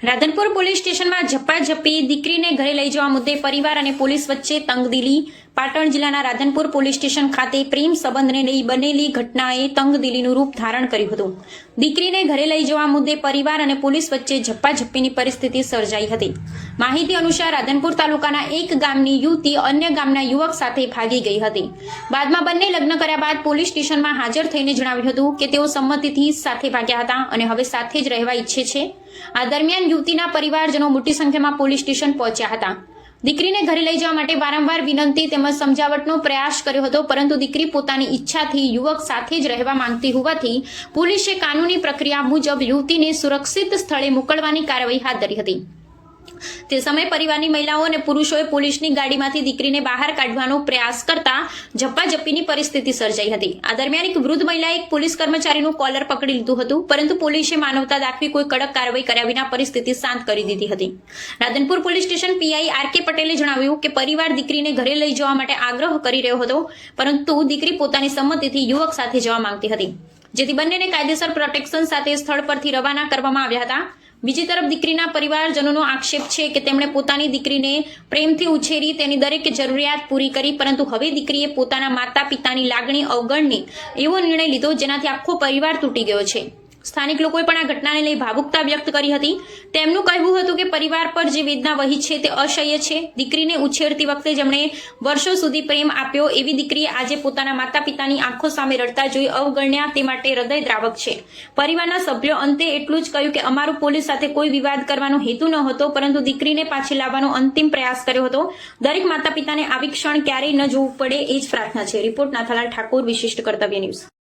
Radhanpur police સ્ટેશનમાં ઝપાઝપી દીકરીને ઘરે લઈ જવા મુદ્દે પરિવાર અને પોલીસ વચ્ચે તંગદિલી. પાટણ જિલ્લાના રાધનપુર પોલીસ સ્ટેશન ખાતે પ્રેમ સંબંધને લઈ બનેલી ઘટનાએ તંગદિલીનું રૂપ ધારણ કર્યું હતું. દીકરીને ઘરે લઈ જવા મુદ્દે પરિવાર અને પોલીસ વચ્ચે ઝપાઝપીની પરિસ્થિતિ સર્જાઈ હતી. માહિતી અનુસાર રાધનપુર તાલુકાના એક ગામની યુવતી અન્ય ગામના યુવક સાથે ભાગી ગઈ હતી. બાદમાં બંને લગ્ન કર્યા બાદ પોલીસ સ્ટેશનમાં હાજર થઈને જણાવ્યું હતું કે તેઓ સંમતિથી સાથે ભાગ્યા હતા અને હવે સાથે જ રહેવા ઈચ્છે છે. આ દરમિયાન યુવતીના પરિવારજનો મોટી સંખ્યામાં પોલીસ સ્ટેશન પહોંચ્યા હતા. દીકરીને ઘરે લઈ જવા માટે વારંવાર વિનંતી તેમજ સમજાવટનો પ્રયાસ કર્યો હતો, પરંતુ દીકરી પોતાની ઈચ્છાથી યુવક સાથે જ રહેવા માંગતી હોવાથી પોલીસે કાનૂની પ્રક્રિયા મુજબ યુવતીને સુરક્ષિત સ્થળે મોકલવાની કાર્યવાહી હાથ ધરી હતી. તે સમયે પરિવારની મહિલાઓ અને પુરુષોએ પોલીસની ગાડીમાંથી દીકરીને બહાર કાઢવાનો પ્રયાસ કરતા ઝપાઝપીની પરિસ્થિતિ સર્જાઈ હતી. આ દરમિયાન એક વૃદ્ધ મહિલાએ એક પોલીસ કર્મચારીનું કોલર પકડી લીધું હતું, પરંતુ પોલીસે માનવતા દાખવી કોઈ કડક કાર્યવાહી કર્યા વિના પરિસ્થિતિ શાંત કરી દીધી હતી. Radhanpur police station PI R.K.. પટેલે જણાવ્યું કે પરિવાર દીકરીને ઘરે લઈ જવા માટે આગ્રહ કરી રહ્યો હતો, પરંતુ દીકરી પોતાની સંમતિથી યુવક સાથે જવા માંગતી હતી, જેથી બંનેને કાયદેસર પ્રોટેક્શન સાથે સ્થળ પરથી રવાના કરવામાં આવ્યા હતા. બીજી તરફ દીકરીના પરિવારજનોનો આક્ષેપ છે કે તેમણે પોતાની દીકરીને પ્રેમથી ઉછેરી, તેની દરેક જરૂરિયાત પૂરી કરી, પરંતુ હવે દીકરીએ પોતાના માતા પિતાની લાગણી અવગણી એવો નિર્ણય લીધો, જેનાથી આખો પરિવાર તૂટી ગયો છે. સ્થાનિક લોકોએ પણ આ ઘટનાને લઈ ભાવુકતા વ્યક્ત કરી હતી. તેમનું કહેવું હતું કે પરિવાર પર જે વેદના વહી છે તે અસહ્ય છે. દીકરીને ઉછેરતી વખતે જેમણે વર્ષો સુધી પ્રેમ આપ્યો એવી દીકરીએ આજે પોતાના માતા પિતાની આંખો સામે રડતા જોઈ અવગણ્યા, તે માટે હૃદયદ્રાવક છે. પરિવારના સભ્યો અંતે એટલું જ કહ્યું કે અમારો પોલીસ સાથે કોઈ વિવાદ કરવાનો હેતુ ન હતો, પરંતુ દીકરીને પાછી લાવવાનો અંતિમ પ્રયાસ કર્યો હતો. દરેક માતા પિતાને આવી ક્ષણ ક્યારેય ન જોવું પડે એ જ પ્રાર્થના છે. રિપોર્ટ નાથાલાલ ઠાકોર, વિશિષ્ટ કર્તવ્ય ન્યૂઝ.